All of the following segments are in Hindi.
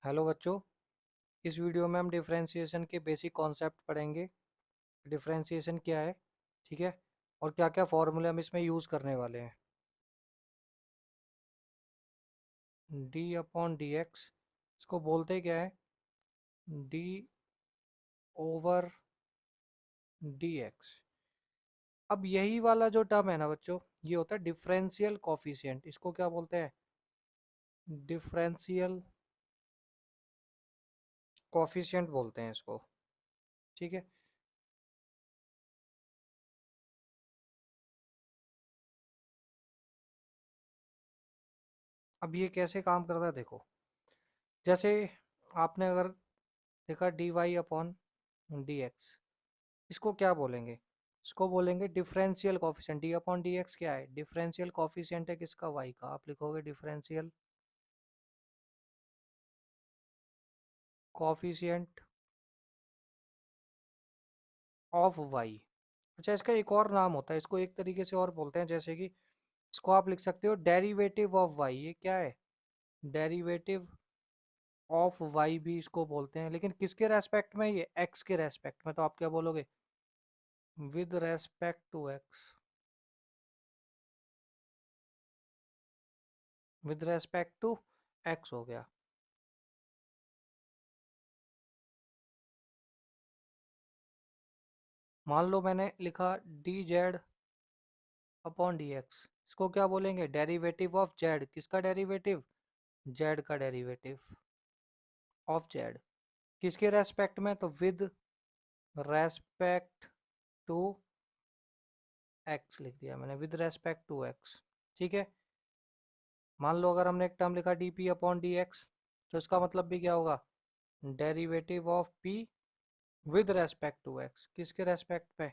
हेलो बच्चों। इस वीडियो में हम डिफरेंशिएशन के बेसिक कॉन्सेप्ट पढ़ेंगे। डिफरेंशिएशन क्या है, ठीक है, और क्या क्या फॉर्मूले हम इसमें यूज़ करने वाले हैं। डी अपॉन डी एक्स, इसको बोलते क्या है, डी ओवर डी एक्स। अब यही वाला जो टर्म है ना बच्चों, ये होता है डिफरेंशियल कॉफिशिएंट। इसको क्या बोलते हैं, डिफरेंशियल कॉफिशिएंट बोलते हैं इसको, ठीक है। अब ये कैसे काम करता है देखो, जैसे आपने अगर देखा d y upon d x, इसको क्या बोलेंगे, इसको बोलेंगे differential coefficient. D upon d x क्या है, डिफरेंशियल कॉफिशिएंट है किसका, वाई का। आप लिखोगे डिफरेंशियल कॉफिशिएंट ऑफ वाई। अच्छा, इसका एक और नाम होता है, इसको एक तरीके से और बोलते हैं, जैसे कि इसको आप लिख सकते हो डेरिवेटिव ऑफ वाई। ये क्या है, डेरिवेटिव ऑफ वाई भी इसको बोलते हैं, लेकिन किसके रेस्पेक्ट में, ये एक्स के रेस्पेक्ट में। तो आप क्या बोलोगे, with respect to x, with respect to x हो गया। मान लो मैंने लिखा d z upon d x, इसको क्या बोलेंगे, डेरिवेटिव ऑफ जेड। किसका डेरिवेटिव, जेड का डेरिवेटिव ऑफ जेड। किसके रेस्पेक्ट में, तो विद रेस्पेक्ट टू एक्स लिख दिया मैंने, विद रेस्पेक्ट टू एक्स, ठीक है। मान लो अगर हमने एक टर्म लिखा d p upon d x, तो इसका मतलब भी क्या होगा, derivative of p with respect to x. किसके रेस्पेक्ट पे,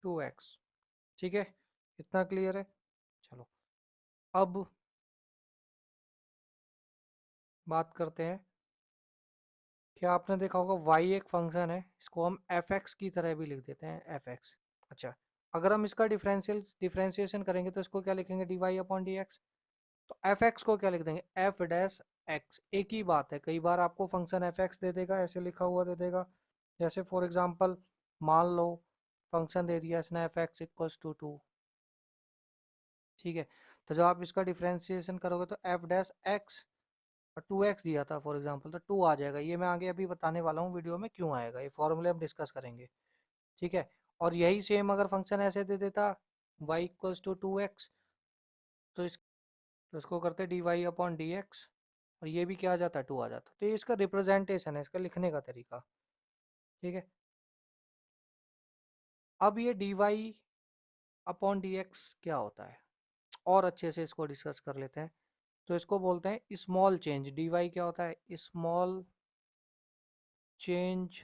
टू एक्स, ठीक है। इतना क्लियर है। चलो अब बात करते हैं, क्या आपने देखा होगा y एक फंक्शन है, इसको हम एफ एक्स की तरह भी लिख देते हैं, एफ एक्स। अच्छा, अगर हम इसका डिफरेंशिएशन करेंगे तो इसको क्या लिखेंगे, d y upon d x. तो एफ एक्स को क्या लिख देंगे, एफ डैश एक्स। एक ही बात है, कई बार आपको फंक्शन एफ एक्स दे देगा, ऐसे लिखा हुआ दे देगा। जैसे फॉर एग्जाम्पल मान लो फंक्शन दे दिया इसने f x equals to two, ठीक है। तो जब आप इसका डिफरेंशिएशन करोगे तो एफ डैश एक्स, और टू एक्स दिया था फॉर एग्जाम्पल, तो टू आ जाएगा। ये मैं आगे अभी बताने वाला हूँ वीडियो में क्यों आएगा, ये फॉर्मूले हम डिस्कस करेंगे, ठीक है। और यही सेम अगर फंक्शन ऐसे दे देता y equals to two x, तो तो इसको करते d y upon d x, और ये भी क्या आ जाता, टू आ जाता। तो ये इसका रिप्रेजेंटेशन है, इसका लिखने का तरीका, ठीक है। अब ये d y upon d x क्या होता है, और अच्छे से इसको डिस्कस कर लेते हैं। तो इसको बोलते हैं स्मॉल चेंज। डी वाई क्या होता है, स्मॉल चेंज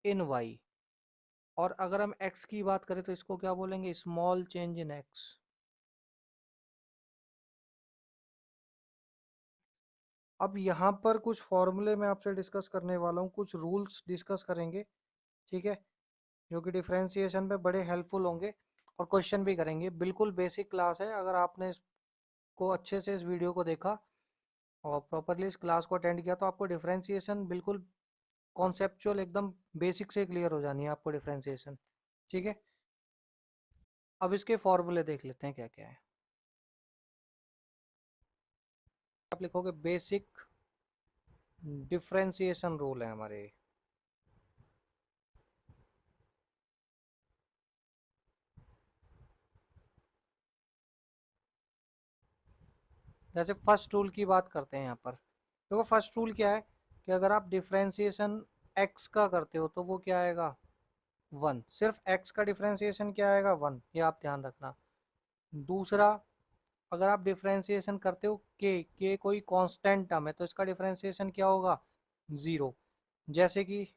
इन वाई। और अगर हम x की बात करें तो इसको क्या बोलेंगे, स्मॉल चेंज इन x। अब यहाँ पर कुछ फॉर्मूले मैं आपसे डिस्कस करने वाला हूँ, कुछ रूल्स डिस्कस करेंगे, ठीक है, जो कि डिफरेंशिएशन में बड़े हेल्पफुल होंगे। और क्वेश्चन भी करेंगे। बिल्कुल बेसिक क्लास है, अगर आपने इसको अच्छे से इस वीडियो को देखा और प्रॉपरली इस क्लास को अटेंड किया तो आपको डिफरेंशिएशन बिल्कुल कॉन्सेप्चुअल एकदम बेसिक से क्लियर हो जानी है आपको डिफरेंशिएशन, ठीक है। अब इसके फॉर्मूले देख लेते हैं क्या क्या है। आप लिखोगे बेसिक डिफरेंशिएशन रूल है हमारे। जैसे फर्स्ट रूल की बात करते हैं यहाँ पर, देखो फर्स्ट रूल क्या है कि अगर आप डिफरेंशिएशन एक्स का करते हो तो वो क्या आएगा, वन। सिर्फ एक्स का डिफरेंशिएशन क्या आएगा, वन, ये आप ध्यान रखना। दूसरा, अगर आप डिफरेंशिएशन करते हो के कोई कांस्टेंट टर्म है तो इसका डिफरेंशिएशन क्या होगा, ज़ीरो। जैसे कि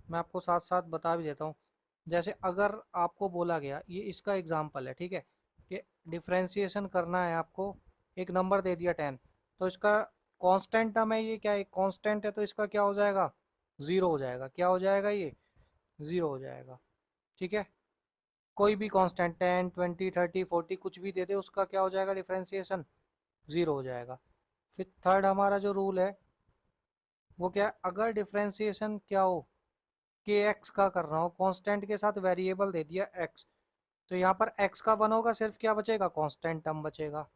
मैं आपको साथ साथ बता भी देता हूँ, जैसे अगर आपको बोला गया, ये इसका एग्जाम्पल है, ठीक है, कि डिफरेंशिएशन करना है आपको, एक नंबर दे दिया 10, तो इसका कांस्टेंट टर्म है, ये क्या है, कांस्टेंट है, तो इसका क्या हो जाएगा, ज़ीरो हो जाएगा। क्या हो जाएगा, ये ज़ीरो हो जाएगा, ठीक है। कोई भी कांस्टेंट 10 20 30 40 कुछ भी दे दे, उसका क्या हो जाएगा डिफरेंशिएशन, जीरो हो जाएगा। फिर थर्ड हमारा जो रूल है वो क्या है, अगर डिफरेंशिएशन क्या हो, के एक्स का कर रहा हूँ, कांस्टेंट के साथ वेरिएबल दे दिया एक्स, तो यहाँ पर एक्स का वन होगा, सिर्फ क्या बचेगा, कांस्टेंट टर्म बचेगा।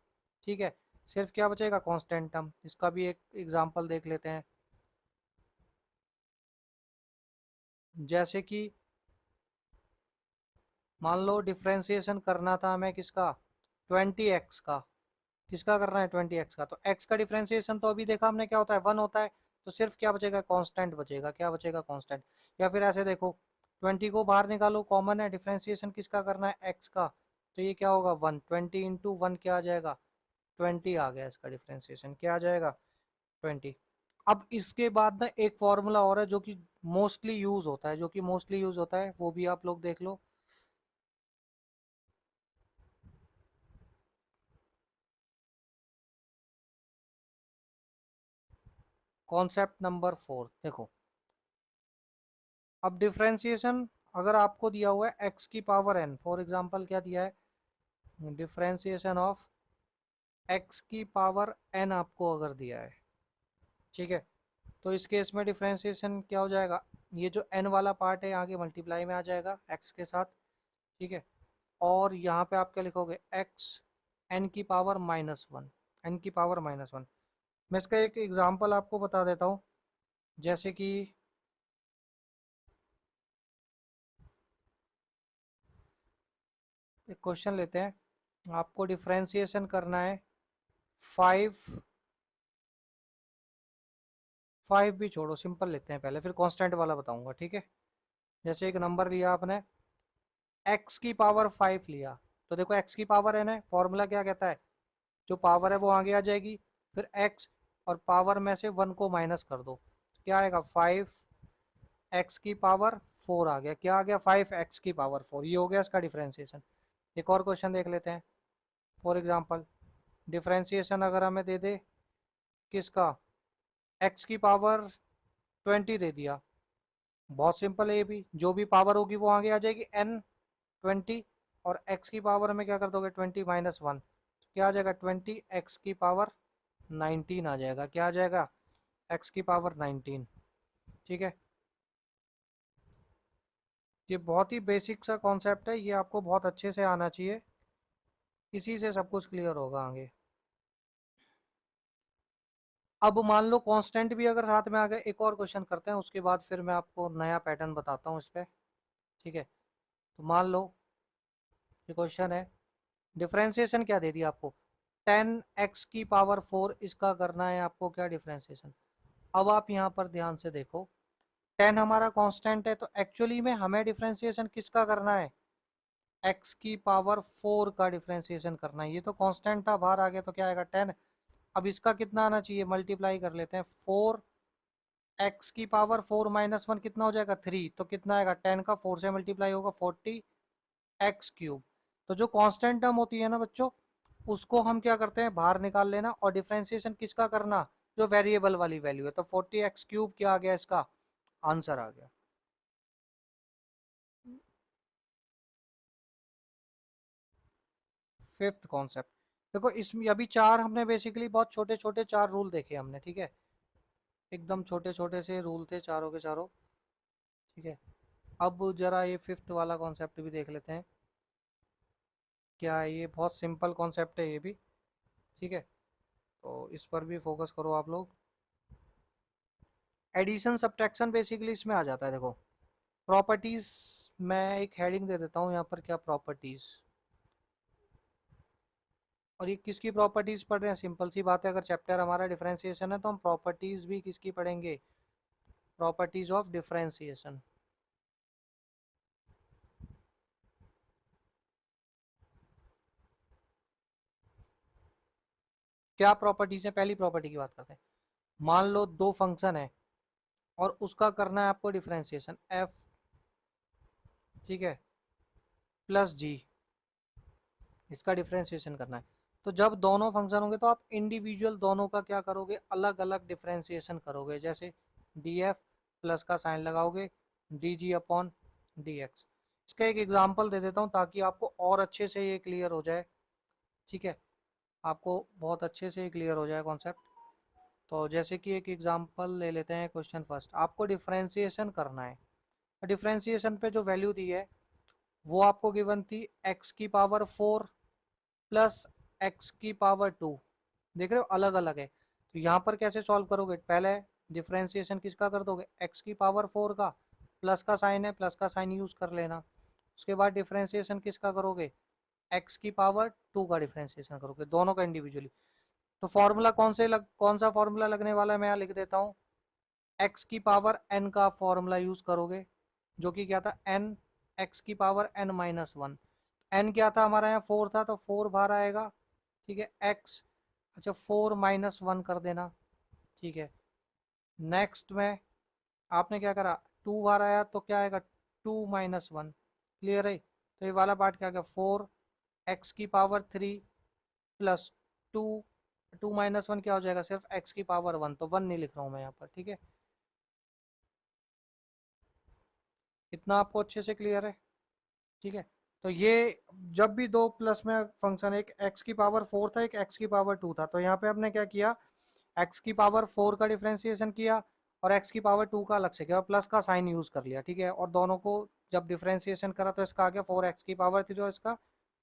ठीक है, सिर्फ क्या बचेगा, कांस्टेंट टर्म। इसका भी एक एग्जांपल देख लेते हैं। जैसे कि मान लो डिफरेंशिएशन करना था हमें किसका, 20x का। किसका करना है, 20x का। तो x का डिफरेंशिएशन तो अभी देखा हमने क्या होता है, 1 होता है। तो सिर्फ क्या बचेगा, कांस्टेंट बचेगा। क्या बचेगा, कांस्टेंट। या फिर ऐसे देखो, 20 को बाहर निकालो, कॉमन है, डिफरेंशिएशन किसका करना है, x का। तो ये क्या होगा, 1, 20 इंटू वन क्या आ जाएगा, 20 आ गया। इसका डिफरेंशिएशन क्या आ जाएगा, 20। अब इसके बाद ना एक फॉर्मूला और है जो कि मोस्टली यूज होता है, वो भी आप लोग देख लो। कॉन्सेप्ट नंबर 4 देखो। अब डिफरेंशिएशन अगर आपको दिया हुआ है x की पावर n, फॉर एग्जांपल क्या दिया है, डिफरेंशिएशन ऑफ x की पावर n आपको अगर दिया है, ठीक है। तो इस केस में डिफरेंशिएशन क्या हो जाएगा, ये जो n वाला पार्ट है आगे मल्टीप्लाई में आ जाएगा x के साथ, ठीक है। और यहाँ पे आप क्या लिखोगे, x n की पावर -1, n की पावर -1। मैं इसका एक एग्जांपल आपको बता देता हूँ। जैसे कि एक क्वेश्चन लेते हैं, आपको डिफरेंशिएशन करना है 5, 5 भी छोड़ो, सिंपल लेते हैं पहले, फिर कांस्टेंट वाला बताऊंगा, ठीक है। जैसे एक नंबर लिया आपने, x की पावर 5 लिया। तो देखो x की पावर है ना, फॉर्मूला क्या कहता है, जो पावर है वो आगे आ जाएगी, फिर x और पावर में से 1 को माइनस कर दो, क्या आएगा, 5x की पावर 4 आ गया। क्या आ गया, 5x की पावर 4। ये हो गया इसका डिफरेंशिएशन। एक और क्वेश्चन देख लेते हैं। फॉर एग्जांपल डिफरेंशिएशन अगर हमें दे दे किसका, x की पावर 20 दे दिया, बहुत सिंपल है ये भी, जो भी पावर होगी वो आगे आ जाएगी n 20, और x की पावर में क्या कर दोगे, 20 -1, क्या आ जाएगा, 20 x की पावर 19 आ जाएगा। क्या आ जाएगा, x की पावर 19। ठीक है, ये बहुत ही बेसिक सा कॉन्सेप्ट है, ये आपको बहुत अच्छे से आना चाहिए, इसी से सब कुछ क्लियर होगा आगे। अब मान लो कांस्टेंट भी अगर साथ में आ गए, एक और क्वेश्चन करते हैं, उसके बाद फिर मैं आपको नया पैटर्न बताता हूँ इस पर। ठीक है, तो मान लो ये क्वेश्चन है, डिफरेंशिएशन क्या दे दिया आपको, 10x की पावर 4, इसका करना है आपको क्या, डिफरेंशिएशन। अब आप यहाँ पर ध्यान से देखो, 10 हमारा कांस्टेंट है, तो एक्चुअली में हमें डिफरेंशिएशन किसका करना है, x की पावर 4 का डिफरेंशिएशन करना है। ये तो कांस्टेंट था, बाहर आ गया तो क्या आएगा, 10। अब इसका कितना आना चाहिए, मल्टीप्लाई कर लेते हैं, 4x की पावर 4 -1 कितना हो जाएगा, 3। तो कितना आएगा, 10 का 4 से मल्टीप्लाई होगा, 40x3। तो जो कांस्टेंट टर्म होती है ना बच्चों, उसको हम क्या करते हैं, बाहर निकाल लेना, और डिफरेंशिएशन किसका करना, जो वेरिएबल वाली वैल्यू है। तो 40x3 क्या आ गया, इसका आंसर आ गया। फिफ्थ कॉन्सेप्ट देखो, इसमें अभी चार हमने बेसिकली बहुत छोटे छोटे चार रूल देखे हमने, ठीक है, एकदम छोटे छोटे से रूल थे चारों के चारों। ठीक है, अब जरा ये फिफ्थ वाला कॉन्सेप्ट भी देख लेते हैं। क्या है ये, बहुत सिंपल कॉन्सेप्ट है ये भी, ठीक है, तो इस पर भी फोकस करो आप लोग। एडिशन सब्ट्रैक्शन बेसिकली इसमें आ जाता है, देखो प्रॉपर्टीज, मैं एक हेडिंग दे देता हूँ यहाँ पर, क्या प्रॉपर्टीज। और ये किसकी प्रॉपर्टीज पढ़ रहे हैं, सिंपल सी बात है, अगर चैप्टर हमारा डिफरेंशिएशन है तो हम प्रॉपर्टीज भी किसकी पढ़ेंगे, प्रॉपर्टीज ऑफ डिफरेंशिएशन। क्या प्रॉपर्टीज है, पहली प्रॉपर्टी की बात करते हैं। मान लो दो फंक्शन है और उसका करना है आपको डिफरेंशिएशन, एफ, ठीक है, प्लस जी, इसका डिफरेंशिएशन करना है। तो जब दोनों फंक्शन होंगे तो आप इंडिविजुअल दोनों का क्या करोगे, अलग अलग डिफरेंशिएशन करोगे। जैसे डी एफ प्लस का साइन लगाओगे, D G upon d x. इसका एक एग्जांपल दे देता हूँ ताकि आपको और अच्छे से ये क्लियर हो जाए। ठीक है, आपको बहुत अच्छे से क्लियर हो जाए कॉन्सेप्ट। तो जैसे कि एक एग्जांपल ले लेते हैं, क्वेश्चन फर्स्ट, आपको डिफरेंशिएशन करना है। डिफरेंशिएशन पे जो वैल्यू दी है वो आपको गिवन थी x की पावर 4 प्लस x की पावर 2। देख रहे हो अलग अलग है। तो यहाँ पर कैसे सॉल्व करोगे, पहले डिफरेंशिएशन किसका कर दोगे, x की पावर 4 का, प्लस का साइन है, प्लस का साइन यूज कर लेना। उसके बाद डिफरेंशिएशन किसका करोगे, x की पावर 2 का डिफरेंशिएशन करोगे, दोनों का इंडिविजुअली। तो फॉर्मूला कौन सा फॉर्मूला लगने वाला है, मैं यहाँ लिख देता हूँ। x की पावर n का फॉर्मूला यूज करोगे, जो कि क्या था, n x की power n minus one. n क्या था हमारा, यहाँ 4 था, तो 4 बाहर आएगा। ठीक है, x, अच्छा 4 माइनस वन कर देना। ठीक है, नेक्स्ट में आपने क्या करा, 2 बाहर आया तो क्या आएगा, 2 माइनस वन। क्लियर है। तो ये वाला पार्ट क्या गया, 4 x की पावर 3 प्लस 2, 2 माइनस वन क्या हो जाएगा, सिर्फ x की पावर 1, तो 1 नहीं लिख रहा हूँ मैं यहाँ पर। ठीक है, इतना आपको अच्छे से क्लियर है। ठीक है, तो ये जब भी दो प्लस में फंक्शन, एक x की पावर 4 था, एक x की पावर 2 था, तो यहाँ पे हमने क्या किया, x की पावर 4 का डिफरेंशिएशन किया और x की पावर 2 का अलग से किया और प्लस का साइन यूज कर लिया। ठीक है, और दोनों को जब डिफरेंशिएशन करा तो इसका आ गया 4x की पावर 3 और इसका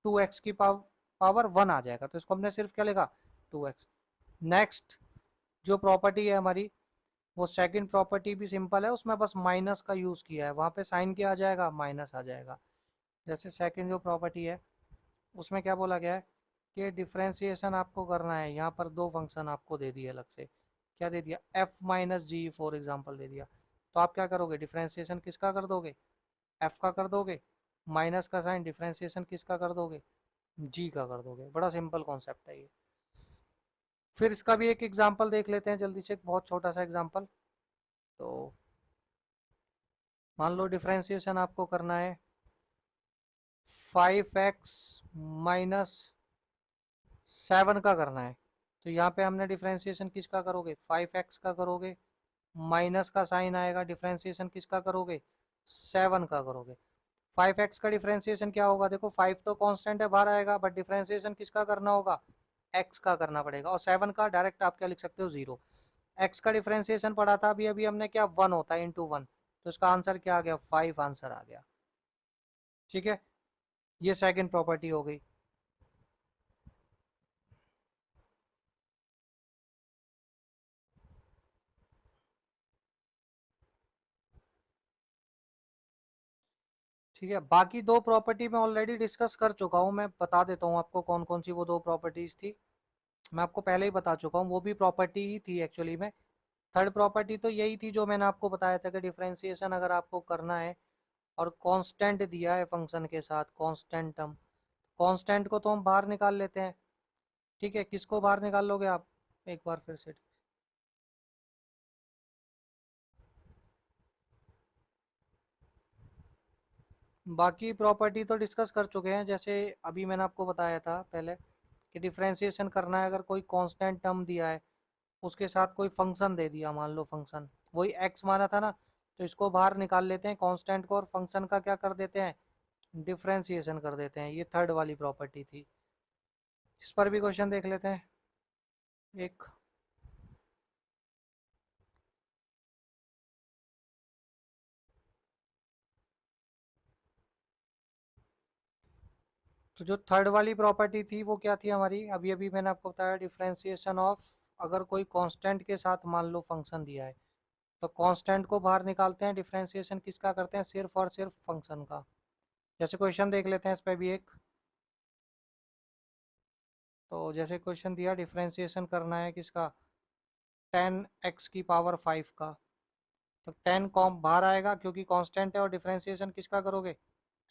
2x की पावर 1 आ जाएगा। तो इसको हमने सिर्फ क्या लिखा, 2x। नेक्स्ट जो प्रॉपर्टी है हमारी, वो सेकंड प्रॉपर्टी भी सिंपल है, उसमें बस माइनस का यूज किया है, वहां पे साइन क्या आ जाएगा, माइनस आ जाएगा। जैसे सेकंड जो प्रॉपर्टी है उसमें क्या बोला गया है कि डिफरेंशिएशन आपको करना है, यहाँ पर दो फंक्शन आपको दे दिए अलग से। क्या दे दिया, f minus G for example दे दिया। तो आप क्या करोगे, डिफरेंशिएशन किसका कर दोगे, f का कर दोगे, माइनस का साइन डिफरेंशिएशन किसका कर दोगे, g का कर दोगे। बड़ा सिंपल कॉन्सेप्ट है ये। फिर इसका भी एक एग्जाम्पल देख लेते हैं जल्दी से, एक बहुत छोटा सा एग्जाम्पल। तो मान लो डिफरेंशिएशन आपको करना है 5x माइनस 7 का करना है। तो यहाँ पे हमने डिफरेंशिएशन किसका करोगे, 5x का करोगे, माइनस का साइन आएगा, डिफरेंशिएशन किसका करोगे, 7 का करोगे। 5x का डिफरेंशिएशन क्या होगा, देखो 5 तो कांस्टेंट है, बाहर आएगा, बट डिफरेंशिएशन किसका करना होगा, x का करना पड़ेगा। और 7 का डायरेक्ट आप क्या लिख सकते हो, 0। x का डिफरेंशिएशन पढ़ा था अभी अभी हमने, क्या 1 होता है, इंटू 1। तो इसका आंसर क्या आ गया, 5 आंसर आ गया। ठीक है, ये सेकंड प्रॉपर्टी हो गई। ठीक है, बाकी दो प्रॉपर्टी मैं ऑलरेडी डिस्कस कर चुका हूँ, मैं बता देता हूँ आपको कौन कौन सी वो दो प्रॉपर्टीज थी। मैं आपको पहले ही बता चुका हूँ, वो भी प्रॉपर्टी ही थी एक्चुअली में। थर्ड प्रॉपर्टी तो यही थी जो मैंने आपको बताया था कि डिफरेंशिएशन अगर आपको करना है और कांस्टेंट दिया है फंक्शन के साथ, कांस्टेंट टर्म, कांस्टेंट को तो हम बाहर निकाल लेते हैं। ठीक है, किसको बाहर निकाल लोगे आप, एक बार फिर से। बाकी प्रॉपर्टी तो डिस्कस कर चुके हैं, जैसे अभी मैंने आपको बताया था पहले कि डिफरेंशिएशन करना है, अगर कोई कांस्टेंट टर्म दिया है, उसके साथ कोई फंक्शन दे दिया, मान लो फंक्शन वही x माना था ना, तो इसको बाहर निकाल लेते हैं कांस्टेंट को, और फंक्शन का क्या कर देते हैं, डिफरेंशिएशन कर देते हैं। ये थर्ड वाली प्रॉपर्टी थी। इस पर भी क्वेश्चन देख लेते हैं एक। तो जो थर्ड वाली प्रॉपर्टी थी वो क्या थी हमारी, अभी अभी मैंने आपको बताया, डिफरेंशिएशन ऑफ, अगर कोई कांस्टेंट के साथ मान लो फंक्शन दिया है, तो कांस्टेंट को बाहर निकालते हैं, डिफरेंशिएशन किसका करते हैं, सिर्फ और सिर्फ फंक्शन का। जैसे क्वेश्चन देख लेते हैं इस पर भी एक। तो जैसे क्वेश्चन दिया, डिफरेंशिएशन करना है किसका, 10x की पावर 5 का। तो 10 कॉम बाहर आएगा क्योंकि कांस्टेंट है, और डिफरेंशिएशन किसका करोगे,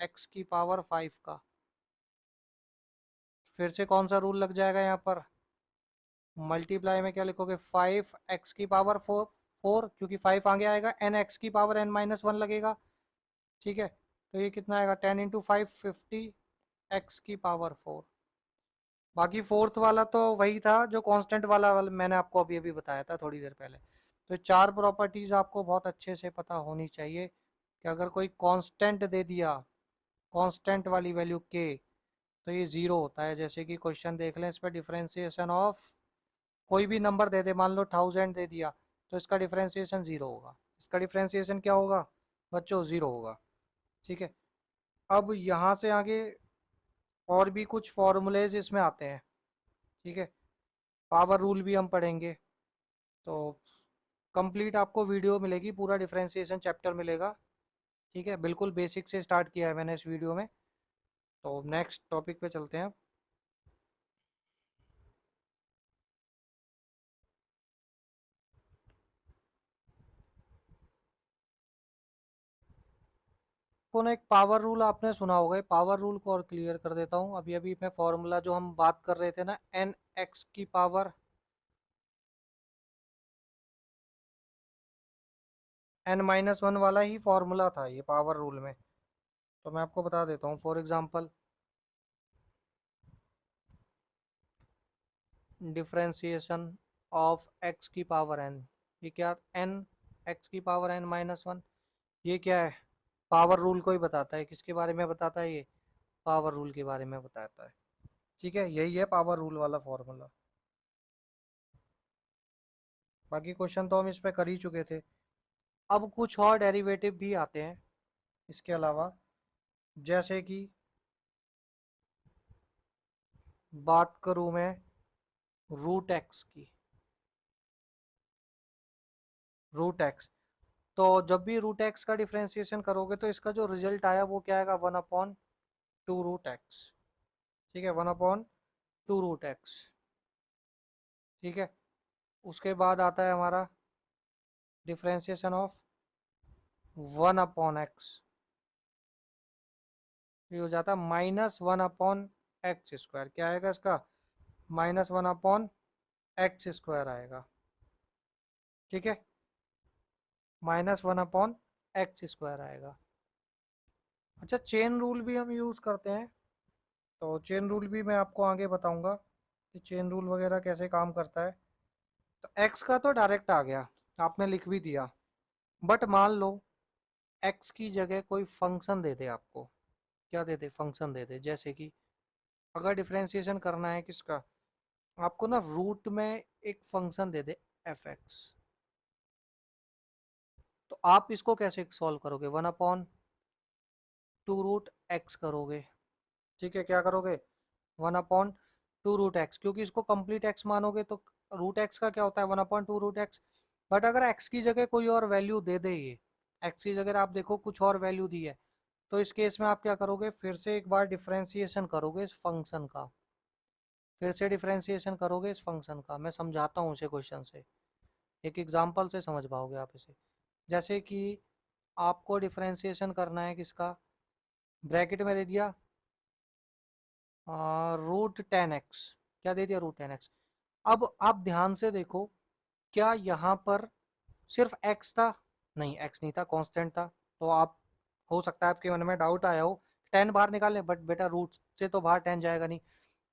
x की पावर 5 का। फिर से कौन सा रूल लग जाएगा यहाँ पर, मल्टीप्लाई में क्या लिखोगे, 5x की पावर 4, क्योंकि 5 आगे आएगा, n x की पावर n माइनस वन लगेगा। ठीक है, तो ये कितना आएगा, 10 इंटू 5 50 x की पावर 4। बाकी फोर्थ वाला तो वही था जो कांस्टेंट वाला मैंने आपको अभी अभी बताया था थोड़ी देर पहले। तो चार प्रॉपर्टीज आपको बहुत अच्छे से पता होनी चाहिए कि अगर कोई कांस्टेंट दे दिया कांस्टेंट वाली वैल्यू के, तो ये जीरो होता है। जैसे कि क्वेश्चन देख लें, इस पर डिफरेंशिएशन ऑफ कोई भी नंबर दे दे, मान लो 1000 दे दिया, तो इसका डिफरेंशिएशन जीरो होगा। इसका डिफरेंशिएशन क्या होगा बच्चों? जीरो होगा। ठीक है, अब यहाँ से आगे और भी कुछ फॉर्मूलेज इसमें आते हैं। ठीक है, पावर रूल भी हम पढ़ेंगे। तो कंप्लीट आपको वीडियो मिलेगी, पूरा डिफरेंशिएशन चैप्टर मिलेगा। ठीक है, बिल्कुल बेसिक से स्टार्ट किया है मैंने इस वीडियो में। तो नेक्स्ट टॉपिक पे चलते हैं। कौन एक पावर रूल आपने सुना होगा, पावर रूल को और क्लियर कर देता हूँ। अभी अभी मैं फॉर्मूला जो हम बात कर रहे थे ना, एन एक्स की पावर n-1 वाला ही फॉर्मूला था ये पावर रूल में। तो मैं आपको बता देता हूँ। For example, differentiation of x की पावर n, ये क्या, n x की पावर n-1, ये क्या है? पावर रूल को ही बताता है। किसके बारे में बताता है? ये पावर रूल के बारे में बताता है। ठीक है, यही है पावर रूल वाला फॉर्मूला। बाकी क्वेश्चन तो हम इस पे कर ही चुके थे। अब कुछ और डेरिवेटिव भी आते हैं इसके अलावा, जैसे कि बात करूं मैं रूट एक्स की। रूट एक्स, तो जब भी रूट एक्स का डिफरेंशिएशन करोगे तो इसका जो रिजल्ट आया वो क्या आएगा? 1/2 रूट एक्स। ठीक है, 1/2 रूट एक्स। ठीक है, उसके बाद आता है हमारा डिफरेंशिएशन ऑफ 1/x, ये हो जाता है -1/x²। क्या आएगा इसका? -1/x² आएगा। ठीक है, -1/x² आएगा। अच्छा, चेन रूल भी हम यूज़ करते हैं। तो चेन रूल भी मैं आपको आगे बताऊंगा कि चेन रूल वगैरह कैसे काम करता है। तो x का तो डायरेक्ट आ गया, आपने लिख भी दिया। बट मान लो x की जगह कोई फंक्शन दे दे आपको। क्या दे दे? फंक्शन दे दे। जैसे कि अगर डिफरेंशिएशन करना है किसका, आपको ना रूट में एक फंक्शन दे दे f(x), तो आप इसको कैसे सॉल्व करोगे? 1/2 रूट एक्स करोगे। ठीक है, क्या करोगे? 1/2 रूट एक्स, क्योंकि इसको कंप्लीट एक्स मानोगे तो रूट एक्स का क्या होता है? 1/2 रूट एक्स। बट अगर एक्स की जगह कोई और वैल्यू दे दे, ये एक्स की जगह आप देखो कुछ और वैल्यू दी है, तो इस केस में आप क्या करोगे? फिर से एक बार डिफरेंशिएशन करोगे इस फंक्शन का। फिर से डिफरेंशिएशन करोगे इस फंक्शन का। मैं समझाता हूँ इसे क्वेश्चन से, एक एग्जाम्पल से समझ पाओगे आप इसे। जैसे कि आपको डिफरेंशिएशन करना है किसका, ब्रैकेट में दे दिया √10x। क्या दे दिया? √10x। अब आप ध्यान से देखो, क्या यहाँ पर सिर्फ x था? नहीं, x नहीं था, कांस्टेंट था। तो आप, हो सकता है आपके मन में डाउट आया हो 10 बाहर निकालें, बट बेटा रूट से तो बाहर 10 जाएगा नहीं।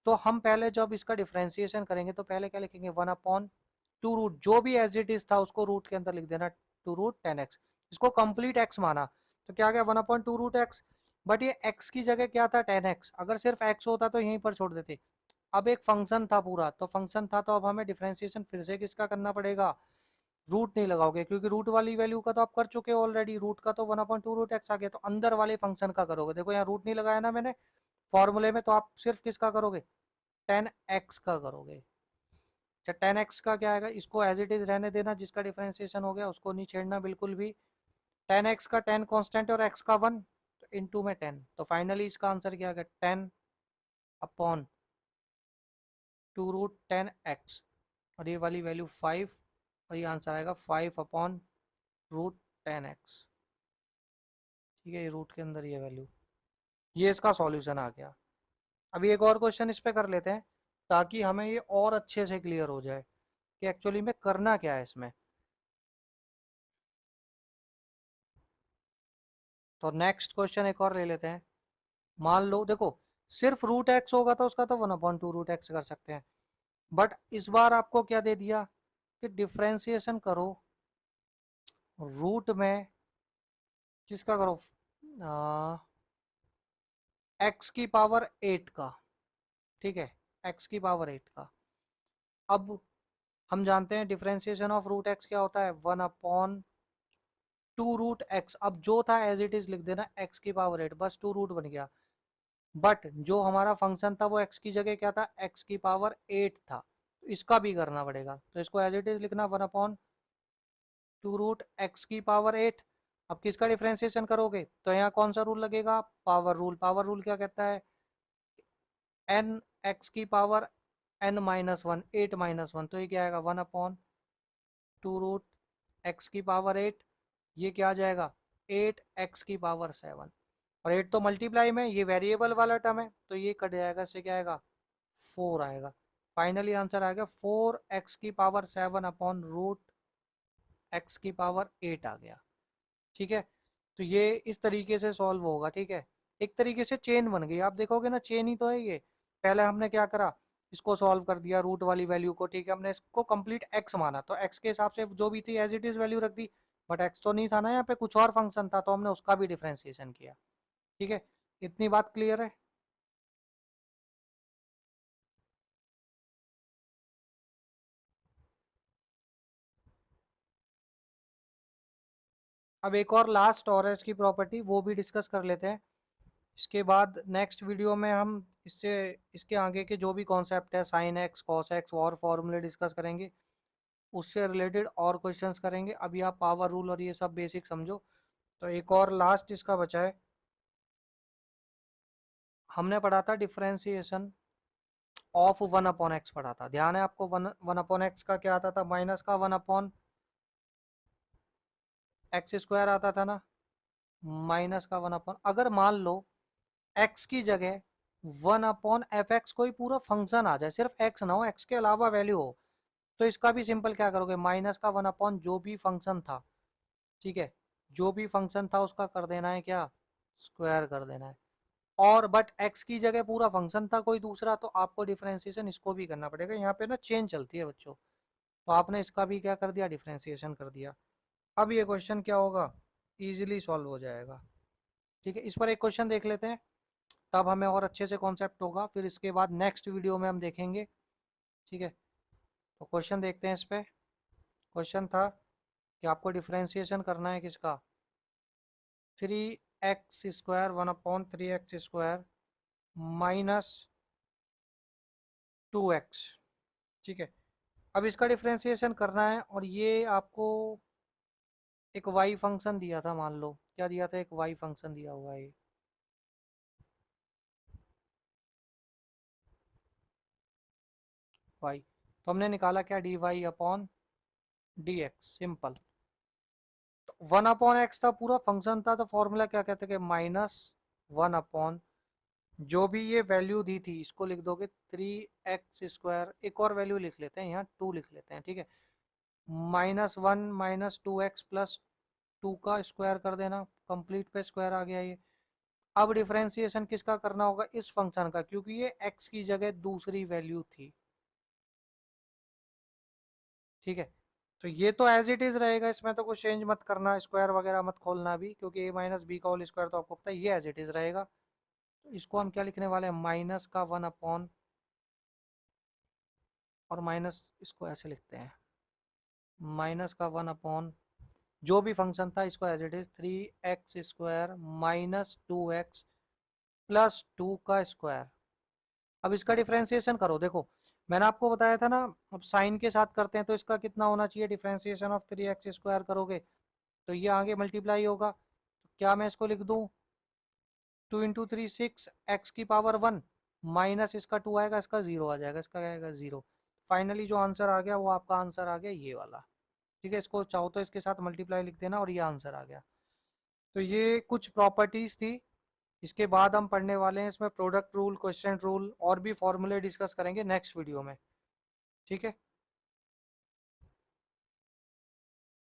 तो हम पहले जब इसका डिफरेंशिएशन करेंगे तो पहले क्या लिखेंगे? 1/2 रूट, जो भी एज इट इज था उसको रूट के अंदर लिख देना, 2√10x। इसको कंप्लीट x माना, तो क्या गया? 1/2 रूट एक्स। बट ये x की जगह क्या था? 10x। अगर सिर्फ x होता तो यहीं पर छोड़ देते। अब एक फंक्शन था पूरा, तो फंक्शन था, तो अब हमें डिफरेंशिएशन फिर से किसका करना पड़ेगा? रूट नहीं लगाओगे, क्योंकि रूट वाली वैल्यू का तो आप कर चुके हो ऑलरेडी। रूट का तो 1/2 रूट एक्स आ गया, तो अंदर वाले फंक्शन का करोगे। देखो यहाँ रूट नहीं लगाया ना मैंने फॉर्मूले में, तो आप सिर्फ किसका करोगे? 10x का करोगे। अच्छा, 10x का क्या आएगा? इसको एज इट इज रहने देना, जिसका डिफरेंशिएशन हो गया उसको नहीं छेड़ना बिल्कुल भी। 10x का 10 कांस्टेंट और x का 1, तो इनटू में 10। तो फाइनली इसका आंसर क्या आ गया? 10/2√10x। और ये वाली वैल्यू 5, और ये आंसर आएगा 5/√10x। ठीक है, ये रूट के अंदर ये वैल्यू, ये इसका सॉल्यूशन आ गया। अभी एक और क्वेश्चन इस पे कर लेते हैं, ताकि हमें ये और अच्छे से क्लियर हो जाए कि एक्चुअली में करना क्या है इसमें। तो नेक्स्ट क्वेश्चन एक और ले लेते हैं। मान लो देखो, सिर्फ रूट एक्स होगा तो उसका तो 1/2 रूट एक्स कर सकते हैं। बट इस बार आपको क्या दे दिया कि डिफरेंशिएशन करो रूट में, किसका करो? एक्स की पावर 8 का, ठीक है, एक्स की पावर 8 का। अब हम जानते हैं डिफरेंशिएशन ऑफ रूट एक्स क्या होता है, 1/2 रूट एक्स। अब जो था एज इट इज लिख देना, एक्स की पावर 8, बस 2 रूट बन गया। बट जो हमारा फंक्शन था वो एक्स की जगह क्या था, एक्स की पावर 8 था, तो इसका भी करना पड़ेगा। तो इसको एज इट इज लिखना, 1/2 रूट एक्स की पावर 8। अब किसका डिफ्रेंसिएशन करोगे तो यहाँ कौन सा रूल लगेगा, पावर रूल। पावर रूल क्या कहता है, एन एक्स की पावर n-1, 8-1, तो ये क्या आएगा, 1/2 रूट एक्स की पावर 8। ये क्या आ जाएगा, 8 एक्स की पावर 7। और 8 तो मल्टीप्लाई में, ये वेरिएबल वाला टर्म है, तो ये कट जाएगा, इससे क्या आएगा, 4 आएगा। फाइनली आंसर आएगा 4 एक्स की पावर 7 अपॉन रूट एक्स की पावर 8 आ गया। ठीक है, तो ये इस तरीके से सॉल्व होगा। ठीक है, एक तरीके से चेन बन गई, आप देखोगे ना चेन ही तो है ये। पहले हमने क्या करा, इसको सॉल्व कर दिया रूट वाली वैल्यू को, ठीक है, हमने इसको कंप्लीट एक्स माना, तो एक्स के हिसाब से जो भी थी एज इट इज वैल्यू रख दी। बट एक्स तो नहीं था ना यहाँ पे, कुछ और फंक्शन था, तो हमने उसका भी डिफ्रेंसिएशन किया। ठीक है, इतनी बात क्लियर है। अब एक और लास्ट और है इसकी प्रॉपर्टी, वो भी डिस्कस कर लेते हैं। इसके बाद नेक्स्ट वीडियो में हम इससे इसके आगे के जो भी कॉन्सेप्ट है, साइन एक्स कॉस एक्स और फॉर्मूले डिस्कस करेंगे, उससे रिलेटेड और क्वेश्चंस करेंगे। अभी आप पावर रूल और ये सब बेसिक समझो। तो एक और लास्ट इसका बचा है, हमने पढ़ा था डिफरेंशिएशन ऑफ 1/x पढ़ा था, ध्यान है आपको। 1/x का क्या आता था, माइनस का 1/x² आता था ना, माइनस का 1 अगर मान लो x की जगह 1/fx कोई पूरा फंक्शन आ जाए, सिर्फ x ना हो, x के अलावा वैल्यू हो, तो इसका भी सिंपल क्या करोगे, माइनस का 1 जो भी फंक्शन था, ठीक है, जो भी फंक्शन था उसका कर देना है क्या, स्क्वायर कर देना है। और बट x की जगह पूरा फंक्शन था कोई दूसरा, तो आपको डिफरेंशिएशन इसको भी करना पड़ेगा। यहाँ पे ना चेन चलती है बच्चों, तो आपने इसका भी क्या कर दिया, डिफरेंशिएशन कर दिया। अब ये क्वेश्चन क्या होगा, इजीली सॉल्व हो जाएगा। ठीक है, इस पर एक क्वेश्चन देख लेते हैं, तब हमें और अच्छे से कॉन्सेप्ट होगा, फिर इसके बाद नेक्स्ट वीडियो में हम देखेंगे। ठीक है, तो क्वेश्चन देखते हैं इस पे। क्वेश्चन था कि आपको डिफरेंशिएशन करना है किसका, 3x² 1/3x² माइनस 2x। ठीक है, अब इसका डिफरेंशिएशन करना है, और ये आपको एक y फंक्शन दिया था, मान लो क्या दिया था, एक y फंक्शन दिया हुआ है, y। तो हमने निकाला क्या, dy/dx, सिंपल। तो 1/x था, पूरा फंक्शन था, तो फॉर्मूला क्या कहते हैं, -1/, जो भी ये वैल्यू दी थी इसको लिख दोगे 3x², एक और वैल्यू लिख लेते हैं यहाँ, 2 लिख लेते हैं। ठीक है, -1 - 2x प्लस 2 का स्क्वायर कर देना, कंप्लीट पे स्क्वायर आ गया ये। अब डिफरेंशिएशन किसका करना होगा, इस फंक्शन का, क्योंकि ये x की जगह दूसरी वैल्यू थी। ठीक है, तो ये तो एज इट इज रहेगा, इसमें तो कुछ चेंज मत करना, स्क्वायर वगैरह मत खोलना अभी, क्योंकि a - b का होल स्क्वायर तो आपको पता है ये एज इट इज रहेगा। तो इसको हम क्या लिखने वाले हैं, माइनस का 1/, और माइनस इसको ऐसे लिखते हैं, माइनस का 1/, जो भी फंक्शन था इसको as it is 3x² -2x plus 2 का स्क्वायर। अब इसका डिफरेंशिएशन करो, देखो मैंने आपको बताया था ना, अब साइन के साथ करते हैं, तो इसका कितना होना चाहिए, डिफरेंशिएशन ऑफ 3x² करोगे तो ये आगे मल्टीप्लाई होगा, तो क्या मैं इसको लिख दूं, 2 × 3 6 x⁻1 माइनस इसका 2 आएगा, इसका 0 आ जाएगा, इसका क्या आएगा, 0। फाइनली जो आंसर आ गया वो आपका आंसर आ गया ये वाला। ठीक है, इसको चाहो तो इसके साथ मल्टीप्लाई लिख देना, और ये आंसर आ गया। तो ये कुछ प्रॉपर्टीज थी। इसके बाद हम पढ़ने वाले हैं इसमें प्रोडक्ट रूल, क्वेश्चन रूल, और भी फॉर्मूले डिस्कस करेंगे नेक्स्ट वीडियो में। ठीक है।